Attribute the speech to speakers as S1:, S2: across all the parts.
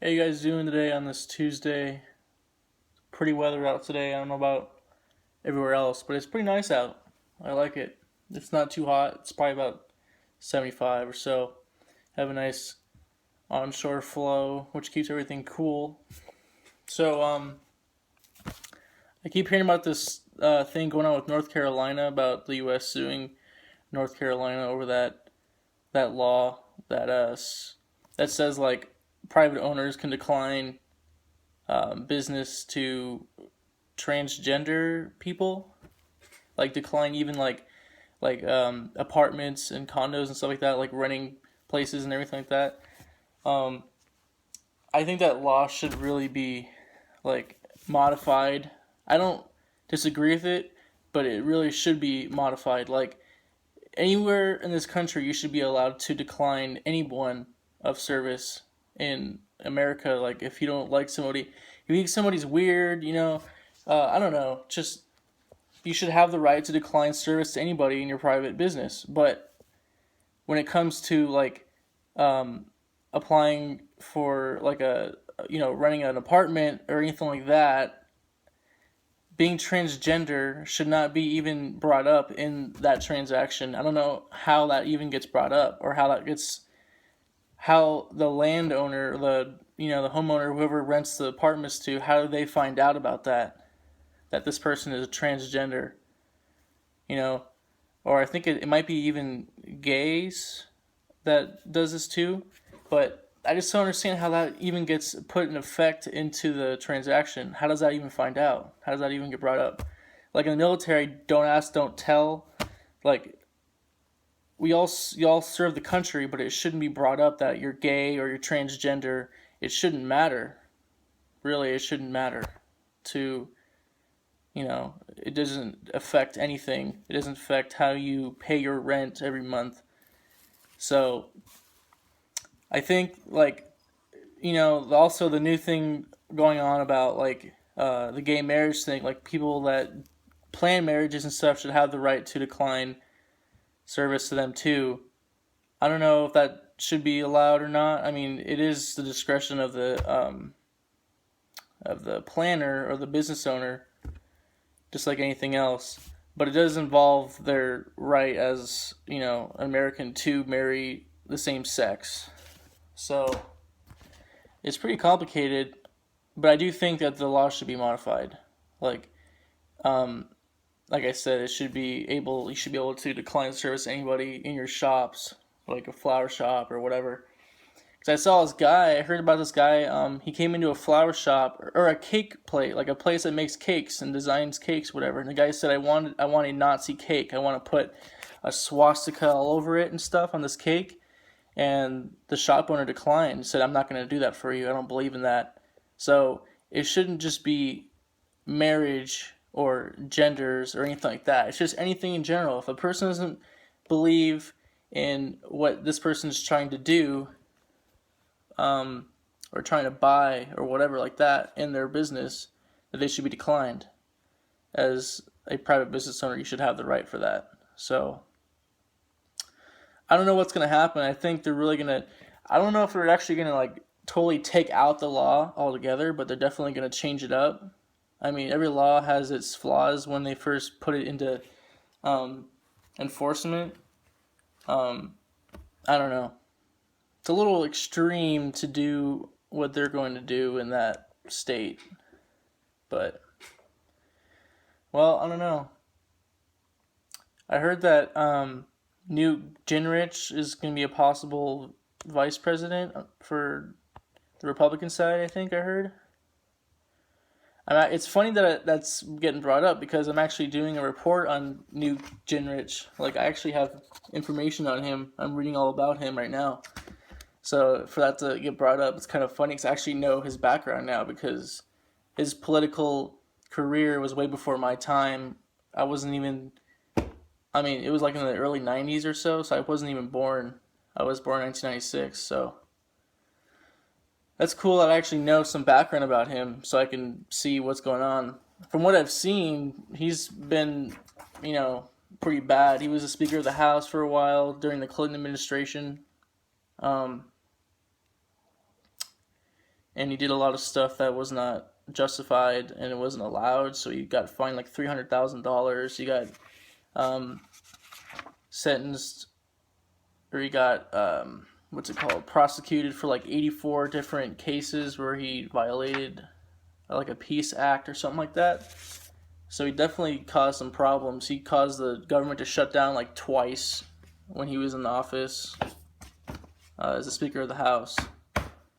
S1: How you guys doing today on this Tuesday? Pretty weather out today. I don't know about everywhere else, but it's pretty nice out. I like it. It's not too hot. It's probably about 75 or so. Have a nice onshore flow, which keeps everything cool. So, I keep hearing about this thing going on with North Carolina about the U.S. suing North Carolina over that law that says like private owners can decline business to transgender people, like decline even like apartments and condos and stuff like that, like renting places and everything like that. Um, I think that law should really be like modified. I don't disagree with it, but it really should be modified. Like anywhere in this country, you should be allowed to decline anyone of service in America. Like if you don't like somebody, if you think somebody's weird, I don't know, just you should have the right to decline service to anybody in your private business. But when it comes to like um, applying for like renting an apartment or anything like that, being transgender should not be even brought up in that transaction. I don't know how that even gets brought up or how the landowner, the homeowner, whoever rents the apartments to, how do they find out about that this person is a transgender, you know, or I think it might be even gays that does this too, but I just don't understand how that even gets put in effect into the transaction. How does that even find out? How does that even get brought up? Like in the military, don't ask, don't tell. Like y'all serve the country, but it shouldn't be brought up that you're gay or you're transgender. It shouldn't matter. Really, it shouldn't matter to it doesn't affect anything. It doesn't affect how you pay your rent every month. So I think like also the new thing going on about like the gay marriage thing, like people that plan marriages and stuff should have the right to decline service to them too. I don't know if that should be allowed or not. I mean, it is the discretion of the planner or the business owner, just like anything else. But it does involve their right as an American to marry the same sex. So it's pretty complicated, but I do think that the law should be modified. Like, um, like I said, you should be able to decline service to anybody in your shops, like a flower shop or whatever. Because I saw this guy, I heard about this guy. He came into a flower shop or a cake plate, like a place that makes cakes and designs cakes, whatever. And the guy said, I want a Nazi cake. I want to put a swastika all over it and stuff on this cake. And the shop owner declined, said, I'm not going to do that for you. I don't believe in that. So it shouldn't just be marriage or genders or anything like that. It's just anything in general. If a person doesn't believe in what this person is trying to do, um, or trying to buy or whatever like that in their business, that they should be declined. As a private business owner, you should have the right for that. So I don't know what's gonna happen. I think they're really gonna. I don't know if they're actually gonna like totally take out the law altogether, but they're definitely gonna change it up. I mean, every law has its flaws when they first put it into um, enforcement. Um, I don't know. It's a little extreme to do what they're going to do in that state, but well, I don't know. I heard that Newt Gingrich is going to be a possible vice president for the Republican side. I think I heard. It's funny that that's getting brought up because I'm actually doing a report on Newt Gingrich. Like I actually have information on him. I'm reading all about him right now. So for that to get brought up, it's kind of funny because I actually know his background now because his political career was way before my time. I wasn't even. I mean, it was like in the early '90s or so I wasn't even born. I was born in 1996, so that's cool that I actually know some background about him so I can see what's going on. From what I've seen, he's been, you know, pretty bad. He was a Speaker of the House for a while during the Clinton administration. Um, and he did a lot of stuff that was not justified and it wasn't allowed. So he got fined like $300,000. He got sentenced, or he got prosecuted for like 84 different cases where he violated like a peace act or something like that. So he definitely caused some problems. He caused the government to shut down like twice when he was in the office as the Speaker of the House.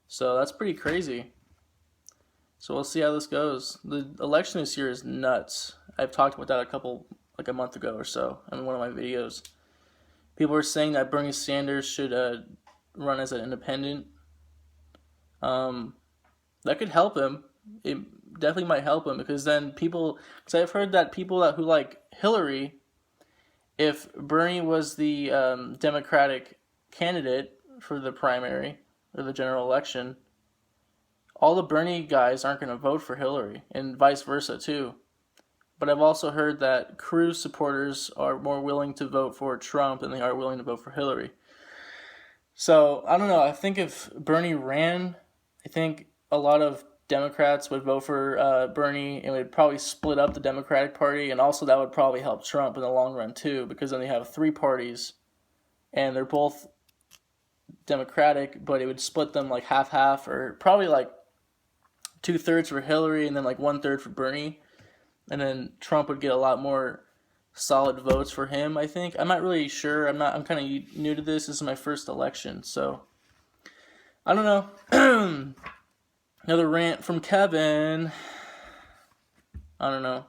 S1: So that's pretty crazy. So we'll see how this goes. The election this year is nuts. I've talked about that a month ago or so in one of my videos. People are saying that Bernie Sanders should run as an independent. That could help him. It definitely might help him, because then because I've heard that people who like Hillary, if Bernie was the Democratic candidate for the primary or the general election, all the Bernie guys aren't going to vote for Hillary, and vice versa too. But I've also heard that Cruz supporters are more willing to vote for Trump than they are willing to vote for Hillary. So, I don't know. I think if Bernie ran, I think a lot of Democrats would vote for Bernie, and it would probably split up the Democratic Party, and also that would probably help Trump in the long run too, because then they have three parties, and they're both Democratic, but it would split them like half-half, or probably like 2/3 for Hillary and then like 1/3 for Bernie. And then Trump would get a lot more solid votes for him, I think. I'm not really sure. I'm kind of new to this. This is my first election, so I don't know. Another rant from Kevin. I don't know.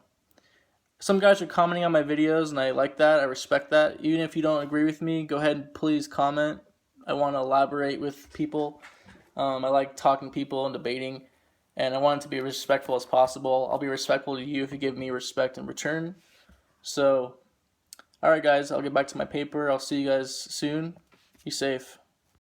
S1: Some guys are commenting on my videos, and I like that. I respect that. Even if you don't agree with me, go ahead and please comment. I want to elaborate with people. I like talking to people and debating, and I want it to be respectful as possible. I'll be respectful to you if you give me respect in return. So, alright guys, I'll get back to my paper. I'll see you guys soon. Be safe.